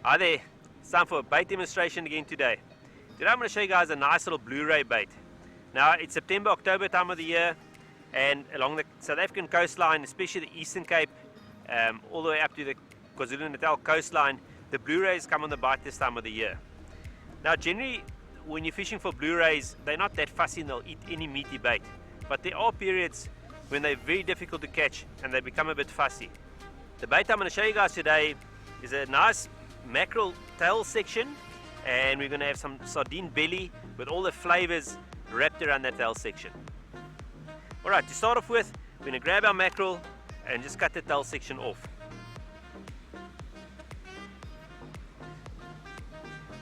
Hi there, it's time for a bait demonstration again today. Today I'm going to show you guys a nice little Blu-ray bait. Now it's September, October time of the year, and along the South African coastline, especially the Eastern Cape, all the way up to the KwaZulu-Natal coastline, the Blu-rays come on the bite this time of the year. Now generally, when you're fishing for Blu-rays, they're not that fussy and they'll eat any meaty bait. But there are periods when they're very difficult to catch and they become a bit fussy. The bait I'm going to show you guys today is a nice mackerel tail section, and we're going to have some sardine belly with all the flavors wrapped around that tail section. Alright, to start off with, we're going to grab our mackerel and just cut the tail section off.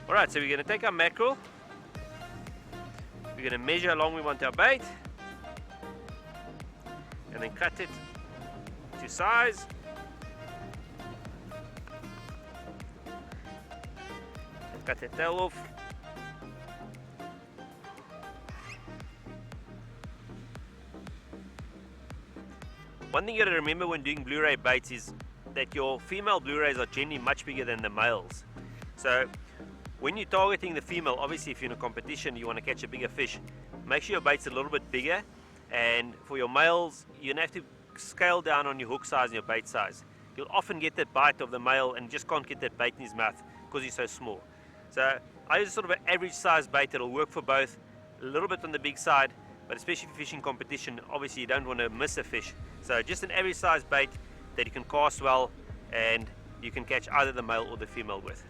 Alright, so we're going to take our mackerel, we're going to measure how long we want our bait, and then cut it to size. Cut the tail off. One thing you got to remember when doing Blu-ray baits is that your female Blu-rays are generally much bigger than the males. So when you're targeting the female, obviously if you're in a competition you want to catch a bigger fish, make sure your bait's a little bit bigger, and for your males you're going to have to scale down on your hook size and your bait size. You'll often get that bite of the male and just can't get that bait in his mouth because he's so small. So I use sort of an average size bait that'll work for both, a little bit on the big side, but especially if you're fishing competition, obviously you don't want to miss a fish. So just an average size bait that you can cast well and you can catch either the male or the female with.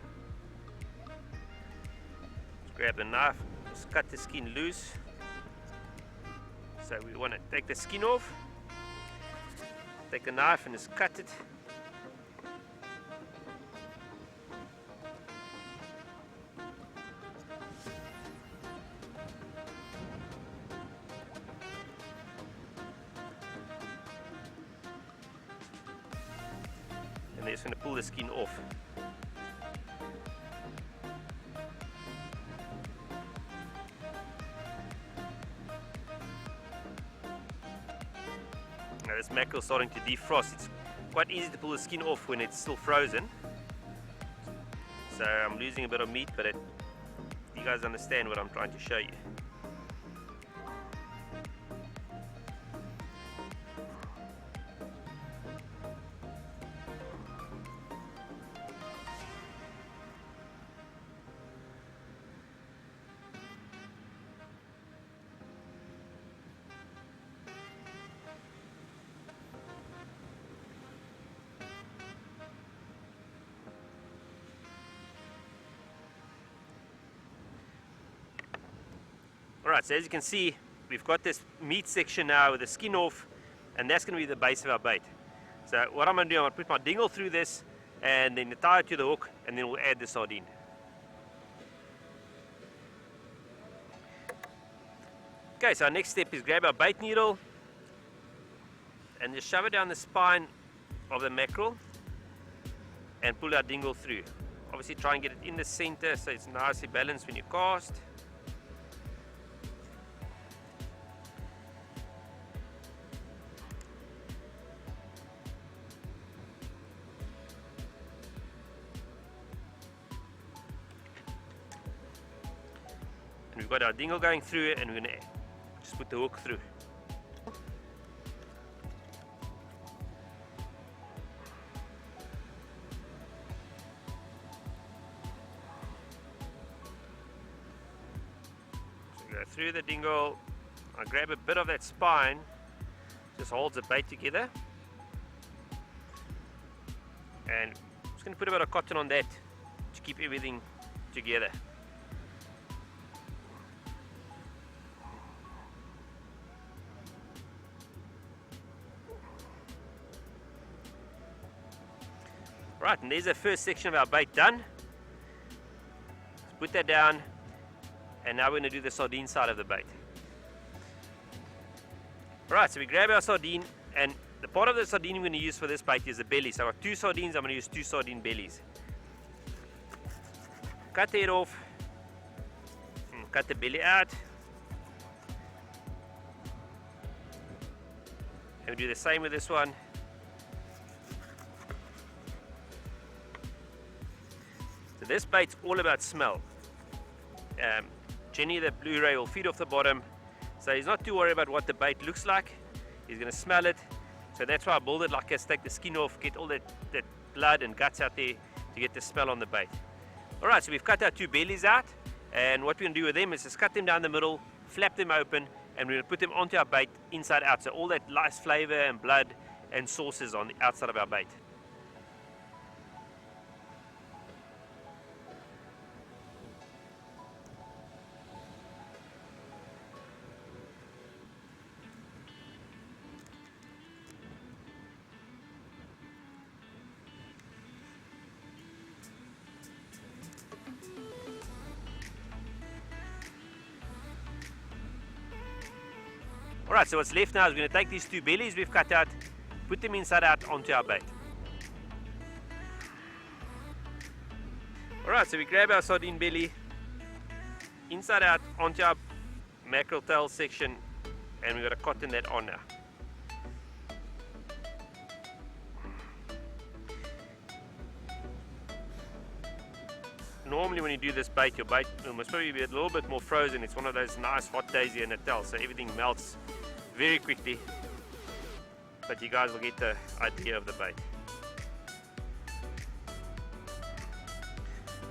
Just grab the knife, just cut the skin loose. So we want to take the skin off, take the knife and just cut it. And they're just going to pull the skin off. Now this mackerel is starting to defrost. It's quite easy to pull the skin off when it's still frozen. So I'm losing a bit of meat, but you guys understand what I'm trying to show you. Alright, so as you can see, we've got this meat section now with the skin off, and that's going to be the base of our bait. So what I'm going to do, I'm going to put my dingle through this and then tie it to the hook, and then we'll add the sardine. Okay, so our next step is grab our bait needle and just shove it down the spine of the mackerel and pull our dingle through. Obviously try and get it in the center so it's nicely balanced when you cast. We've got our dingle going through it, and we're going to just put the hook through. So go through the dingle, I grab a bit of that spine, just holds the bait together, and I'm just going to put a bit of cotton on that to keep everything together. Right, and there's the first section of our bait done. Let's put that down, and now we're going to do the sardine side of the bait. Right, so we grab our sardine, and the part of the sardine we're going to use for this bait is the belly. So I've got 2 sardines, I'm going to use 2 sardine bellies. Cut the head off, cut the belly out, and we do the same with this one. this bait's all about smell. Jenny, the blue ray, will feed off the bottom, so he's not too worried about what the bait looks like. He's going to smell it. So that's why I build it like this, take the skin off, get all that blood and guts out there to get the smell on the bait. Alright, so we've cut our 2 bellies out, and what we're going to do with them is just cut them down the middle, flap them open, and we're going to put them onto our bait inside out, so all that nice flavor and blood and sauce is on the outside of our bait. Alright, so what's left now is we're going to take these 2 bellies we've cut out, put them inside out onto our bait. Alright, so we grab our sardine belly, inside out onto our mackerel tail section, and we've got to cotton that on now. Normally when you do this bait, your bait must probably be a little bit more frozen. It's one of those nice hot days here in Natal, so everything melts very quickly. But you guys will get the idea of the bait.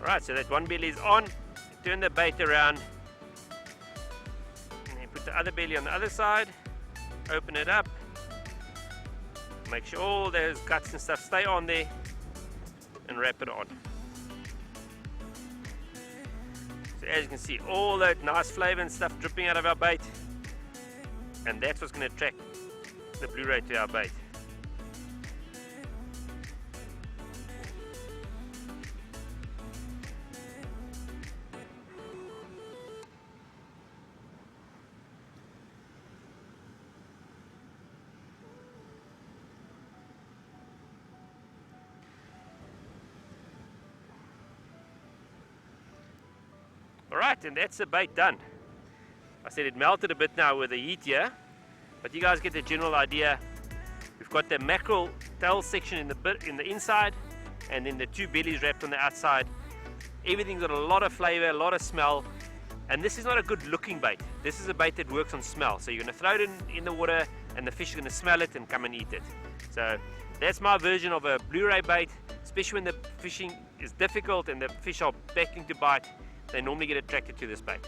Alright, so that one belly is on. Turn the bait around. And then put the other belly on the other side. Open it up. Make sure all those guts and stuff stay on there. And wrap it on. So as you can see, all that nice flavor and stuff dripping out of our bait, and that's what's going to attract the blue ray to our bait. Alright, and that's the bait done. I said it melted a bit now with the heat here, but you guys get the general idea. We've got the mackerel tail section in the inside, and then the 2 bellies wrapped on the outside. Everything's got a lot of flavor, a lot of smell, and this is not a good looking bait. This is a bait that works on smell. So you're going to throw it in the water, and the fish are going to smell it and come and eat it. So that's my version of a blue ray bait, especially when the fishing is difficult and the fish are begging to bite. They normally get attracted to this bait.